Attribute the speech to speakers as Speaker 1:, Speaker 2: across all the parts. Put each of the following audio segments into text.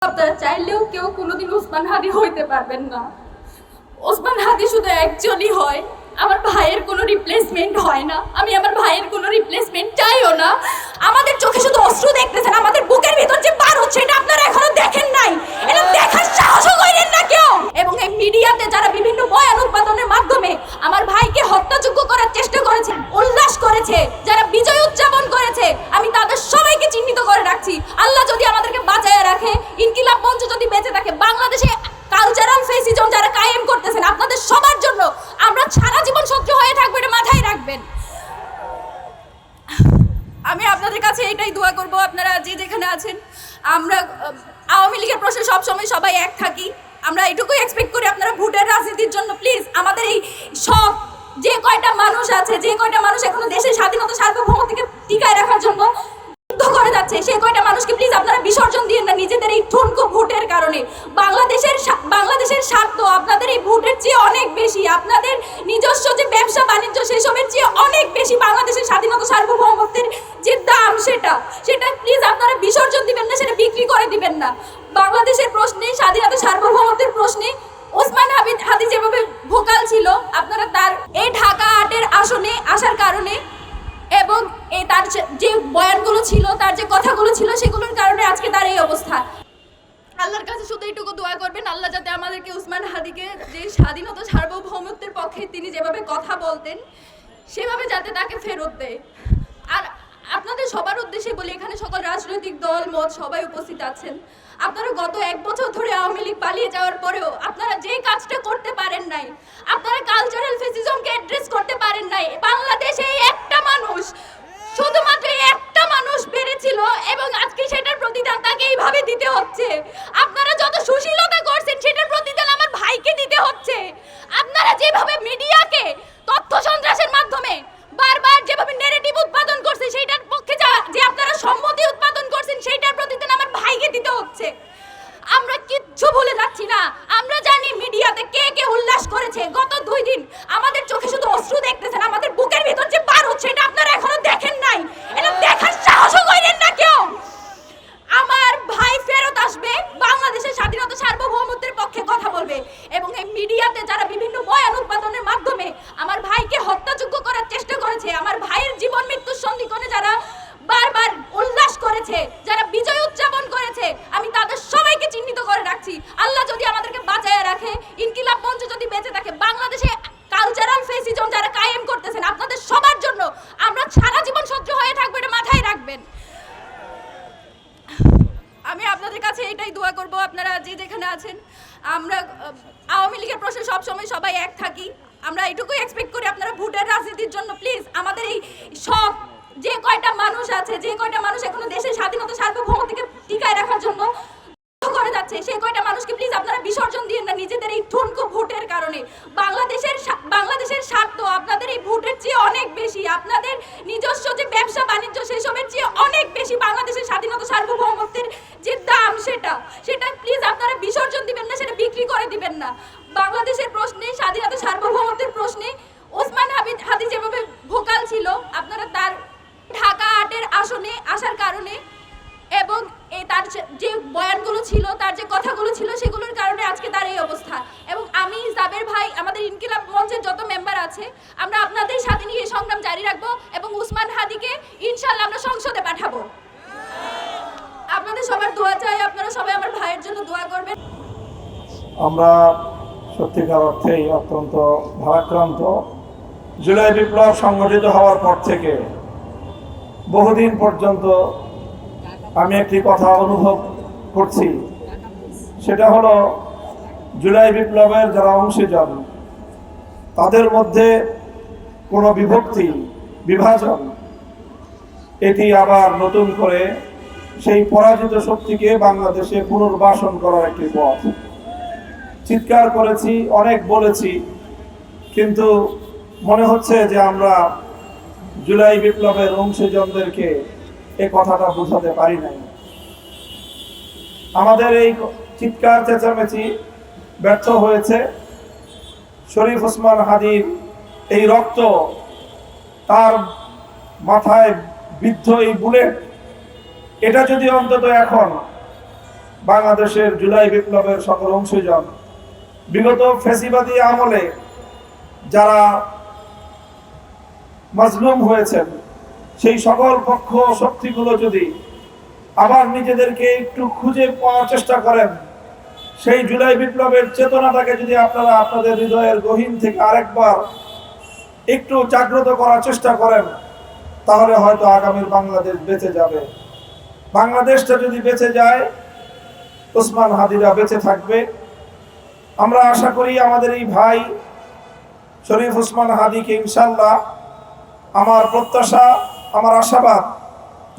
Speaker 1: আপনারা চাইলেও কেউ কোনোদিন ওসমান হাদি হইতে পারবেন না। ওসমান হাদি শুধু একজনই হয়, আমার ভাইয়ের কোনো রিপ্লেসমেন্ট হয় না। আমি আমার ভাইয়ের কোনো রিপ্লেসমেন্ট চাইও না। আমাদের চোখে শুধু অশ্রু দেখতেছেন, আমাদের বুকের ভিতর যে পার হচ্ছে এটা আপনারা এখনো দেখেন নাই, এটা দেখার সাহসও করেন না কেউ। এবং এই মিডিয়াতে যারা বিভিন্ন বয়ান উৎপাদনের মাধ্যমে আমার ভাইকে হত্যাযোগ্য করার চেষ্টা করেছে, উল্লাস করেছে, যারা বিজয় উদযাপন করেছে, আমি তাদের সবাইকে চিহ্নিত করে রাখছি। আল্লাহ যদি আমাদেরকে বাঁচায় রাখে, ইনকিলাব মঞ্চ যদি বেঁচে থাকে, বাংলাদেশে কালচারাল ফেসিজম যারা কায়েম করতেছেন আপনাদের সবার জন্য আমরা সারা জীবন শত্রু হয়ে থাকবো, এটা মাথায় রাখবেন। আমি আপনাদের কাছে এটাই দোয়া করব, আপনারা যে যেখানে আছেন, আমরা আওয়ামী লীগের প্রশ্নে সবসময় সবাই এক থাকি। আমরা এটুকুই এক্সপেক্ট করি আপনারা ভোটের রাজনীতির জন্য প্লিজ আমাদের এই সব যে কয়টা মানুষ আছে, যে কয়টা মানুষ এখনো দেশের স্বাধীনতা সার্বভৌমত্বকে টিকায় রাখার জন্য করে যাচ্ছে, সেই কয়টা মানুষকে প্লিজ আপনারা বিসর্জন দিয়েন না নিজেদের এই ঠুনকো ভোটের কারণে। বাংলাদেশের স্বার্থ আপনাদের এই ভোটের চেয়ে অনেক বেশি, আপনাদের নিজস্ব যে ব্যবসা বাণিজ্য সেসবের চেয়ে অনেক বেশি বাংলাদেশের স্বাধীনতা সার্বভৌমত্বের যে দাম সেটা প্লিজ আপনারা বিসর্জন দিবেন না, সেটা বিক্রি করে দিবেন না। বাংলাদেশের প্রশ্নে, স্বাধীনতা সার্বভৌমত্বের প্রশ্নে ওসমান হাদি যেভাবে ভোকাল ছিল, আপনারা তার এই ঢাকা ৮-এর আসনে আসার কারণে এবং তার যে বয়ানগুলো ছিল, তার যে কথাগুলো ছিল, সেগুলোর কারণে আজকে তার এই অবস্থা। আল্লাহর কাছে শুধু এইটুকু দোয়া করবেন, আল্লাহ যাতে আমাদেরকে ওসমান হাদিকে যে স্বাধীনতা সার্বভৌমত্বের পক্ষে তিনি যেভাবে কথা বলতেন সেভাবে যাতে তাকে ফেরত দেয়। আর আপনাদের সবার উদ্দেশ্যে বলি, এখানে সকল রাজনৈতিক দল মত সবাই উপস্থিত আছেন। আপনারা গত ১ বছর ধরে আওয়ামী লীগ পালিয়ে যাওয়ার পরেও আপনারা যে কাজটা করতে পারেন নাই, আপনারা কালচারাল ফেসিজমকে অ্যাড্রেস করতে পারেন নাই। বাংলাদেশে একটা মানুষ, শুধুমাত্র একটা মানুষ বেড়েছিল এবং আজকে সেটার প্রতিদান তাকে এইভাবে দিতে হচ্ছে। আপনারা যত সুশীলতা করছেন সেটার প্রতিদান আমার ভাইকে দিতে হচ্ছে। আপনারা যেভাবে মিডিয়াকে তথ্য সন্ত্রাসের মাধ্যমে বারবার যেভাবে নেগেটিভ উৎপাদন করছে, সেইটার পক্ষে যে আপনারা সম্মতি উৎপাদন করছেন সেইটার প্রতিদান আমার ভাইকে দিতে হচ্ছে। আমরা কিচ্ছু ভুলে যাচ্ছি না। আমরা জানি মিডিয়াতে কে কে উল্লাস করেছে। গত 2 দিন আমাদের চোখে শুধু অশ্রু দেখতেছেন, আমাদের বুকের ভিতর যে পার হচ্ছে এটা আপনারা এখনো দেখেন নাই, এটা দেখার সাহসও করেন না কেউ। আমার ভাই ফেরত আসবে, বাংলাদেশের স্বাধীনতা সার্বভৌমত্বের পক্ষে কথা বলবে এবং এই মিডিয়াতে যারা বিভিন্ন বয়ান উৎপাদনের মাধ্যমে আমার ভাইকে হত্যাযোগ্য করার চেষ্টা করেছে, আমার ভাইয়ের জীবন মৃত্যুর সন্ধিক্ষণে যারা বারবার উল্লাস করেছে, যারা বিজয় উদযাপন করেছে, আমি তাদের সবাইকে চিহ্নিত করে রাখছি। আল্লাহ যদি আমাদেরকে বাঁচায় রাখে, ইনকিলাব মঞ্চ যদি বেঁচে থাকে, বাংলাদেশে কালচারাল ফেসিজম যারা কায়েম করতেছেন আপনাদের সবার জন্য আমরা সারা জীবন শত্রু হয়ে থাকবো, এটা মাথায় রাখবেন। আমি আপনাদের কাছে এটাই দোয়া করব, আপনারা যে যেখানে আছেন, আমরা আওয়ামী লীগের প্রশ্নে সবসময় সবাই এক থাকি। আমরা এটুকুই এক্সপেক্ট করি আপনারা ভোটের রাজনীতির জন্য প্লিজ আমাদের এই সব যে কয়টা মানুষ আছে, যে কয়টা মানুষ এখনো দেশের স্বাধীনতা সার্বভৌমত্বকে টিকায় রাখার জন্য করে যাচ্ছে, সেই কয়টা মানুষকে প্লিজ আপনারা বিসর্জন দিয়েন না নিজেদের এই ঠুনকো ভোটের কারণে। বাংলাদেশের স্বার্থ আপনাদের এই ভোটের চেয়ে অনেক বেশি, আপনাদের নিজস্ব যে ব্যবসা বাণিজ্য সেসবের চেয়ে অনেক বেশি বাংলাদেশের স্বাধীনতা সার্বভৌমত্বের যে দাম সেটা প্লিজ আপনারা বিসর্জন দিবেন না, সেটা বিক্রি করে দিবেন না। বাংলাদেশের প্রশ্নে, স্বাধীনতা সার্বভৌমত্বের প্রশ্নে ওসমান হাদি যেভাবে ভোকাল ছিল, আপনারা তার ঢাকা ৮-এর আসনে আসার কারণে এবং তার যে বয়ানগুলো ছিল, তার যে কথাগুলো ছিল, সেগুলোর কারণে আজকে তার এই অবস্থা। এবং আমি, জাবের ভাই, আমাদের ইনকিলাব মঞ্চের যত মেম্বার আছে, আমরা আপনাদের সাথে নিয়ে সংগ্রাম জারি রাখবো এবং ওসমান হাদিকে ইনশাআল্লাহ আমরা সংসদে পাঠাবো। আপনাদের সবার দোয়া চাই, আপনারা সবাই আমার ভাইয়ের জন্য দোয়া করবেন।
Speaker 2: আমরা সত্যিকার অর্থেই অত্যন্ত ভারাক্রান্ত। জুলাই বিপ্লব সংগঠিত হওয়ার পর থেকে বহুদিন পর্যন্ত আমি একটি কথা অনুভব করছি, সেটা হলো জুলাই বিপ্লবের যারা অংশীজন তাদের মধ্যে কোনো বিভাজন এটি আবার নতুন করে সেই পরাজিত শক্তিকে বাংলাদেশে পুনর্বাসন করার একটি পথ। চিৎকার করেছি, অনেক বলেছি, কিন্তু মনে হচ্ছে যে আমরা জুলাই বিপ্লবের অংশীজনদেরকে এই কথাটা বোঝাতে পারি নাই। আমাদের এই চিৎকার চেঁচামেচি ব্যর্থ হয়েছে। শরীফ ওসমান হাদির এই রক্ত, তার মাথায় বিদ্ধ এই বুলেট, এটা যদি অন্তত এখন বাংলাদেশের জুলাই বিপ্লবের সকল অংশীজন, বিগত ফ্যাসিবাদী আমলে যারা মাজলুম হয়েছেন সেই সকল পক্ষ শক্তিগুলো যদি আবার নিজেদেরকে একটু খুঁজে পাওয়ার চেষ্টা করেন, সেই জুলাই বিপ্লবের চেতনাটাকে যদি আপনারা আপনাদের হৃদয়ের গহীন থেকে আরেকবার একটু জাগ্রত করার চেষ্টা করেন, তাহলে হয়তো আগামীর বাংলাদেশ বেঁচে যাবে। বাংলাদেশটা যদি বেঁচে যায়, ওসমান হাদিরা বেঁচে থাকবে। আমরা আশা করি আমাদের এই ভাই শরীফ ওসমান হাদিকে ইনশাআল্লাহ, আমার প্রত্যাশা, আমার আশাবাদ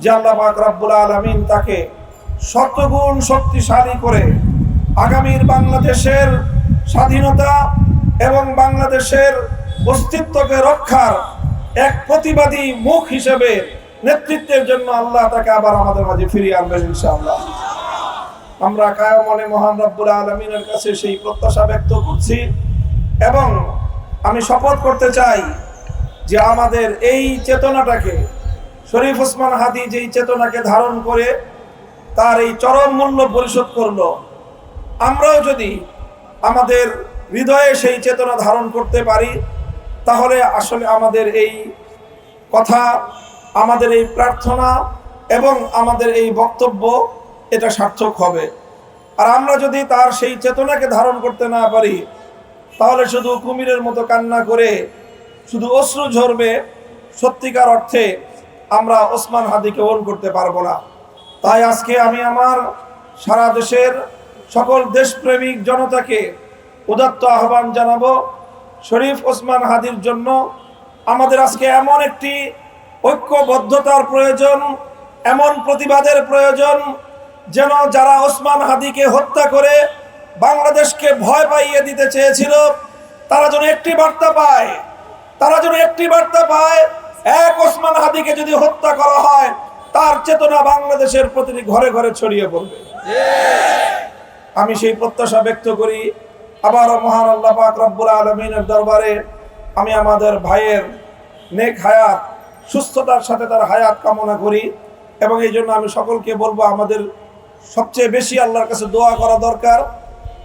Speaker 2: যে আল্লাহ পাক রব্বুল আলামিন তাকে শতগুণ শক্তিশালী করে আগামীর বাংলাদেশের স্বাধীনতা এবং বাংলাদেশের অস্তিত্বকে রক্ষার এক প্রতিবাদী মুখ হিসেবে নেতৃত্বের জন্য আল্লাহ তাকে আবার আমাদের মাঝে ফিরিয়ে আনবেন ইনশাআল্লাহ। আমরা কায় মনে মহান রব্বুল আলামিনের কাছে সেই প্রত্যাশা ব্যক্ত করছি এবং আমি শপথ করতে চাই যে আমাদের এই চেতনাটাকে, শরীফ ওসমান হাদি যেই চেতনাকে ধারণ করে তার এই চরম মূল্য পরিশোধ করলো, আমরাও যদি আমাদের হৃদয়ে সেই চেতনা ধারণ করতে পারি, তাহলে আসলে আমাদের এই কথা, আমাদের এই প্রার্থনা এবং আমাদের এই বক্তব্য এটা সার্থক হবে। আর আমরা যদি তার সেই চেতনাকে ধারণ করতে না পারি, তাহলে শুধু কুমিরের মতো কান্না করে শুধু অশ্রু ঝরবে, সত্যিকার অর্থে আমরা ওসমান হাদিকে ওন করতে পারবো না। তাই আজকে আমি আমার সারা দেশের সকল দেশপ্রেমিক জনতাকে উদাত্ত আহ্বান জানাবো, শরীফ ওসমান হাদির জন্য আমাদের আজকে এমন একটি ঐক্যবদ্ধতার প্রয়োজন, এমন প্রতিবাদের প্রয়োজন, যেন যারা ওসমান হাদিকে হত্যা করে বাংলাদেশকে ভয় পাইয়ে দিতে চেয়েছিল, তারা যেন একটি বার্তা পায়, এক ওসমান হাদিকে যদি হত্যা করা হয়, তার চেতনা বাংলাদেশের প্রতিটি ঘরে ঘরে ছড়িয়ে পড়বে। আমি সেই প্রত্যাশা ব্যক্ত করি। আবারও মহান আল্লাহ পাক রব্বুল আলামিনের দরবারে আমি আমাদের ভাইয়ের নেক হায়াত, সুস্থতার সাথে তার হায়াত কামনা করি এবং এই জন্য আমি সকলকে বলবো, আমাদের সবচেয়ে বেশি আল্লাহর কাছে দোয়া করা দরকার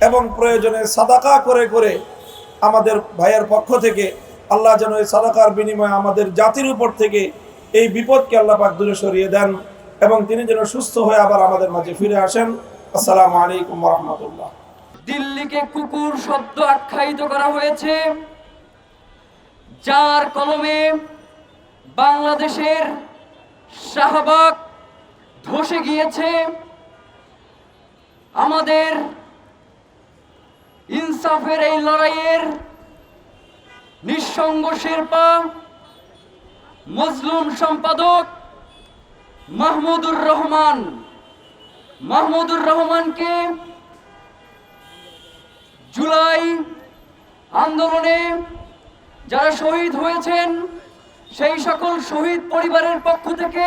Speaker 2: এবং প্রয়োজনে সাদাকা করে করে আমাদের ভাইয়ের পক্ষ থেকে আল্লাহ যেন এই সাদাকার বিনিময়ে আমাদের জাতির উপর থেকে এই বিপদকে আল্লাহ পাক দূরে সরিয়ে দেন এবং তিনি যেন সুস্থ হয়ে আবার আমাদের মাঝে ফিরে আসেন। আসসালামু আলাইকুম ওয়া রাহমাতুল্লাহ।
Speaker 3: দিল্লিকে কুকুর শব্দ আখ্যায়িত করা হয়েছে, যার কলমে বাংলাদেশের শাহবাগ ধসে গিয়েছে। আমাদের ইনসাফের এই লড়াইয়ের নিঃসঙ্গ শেরপা মজলুম সম্পাদক মাহমুদুর রহমানকে জুলাই আন্দোলনে যারা শহীদ হয়েছেন সেই সকল শহীদ পরিবারের পক্ষ থেকে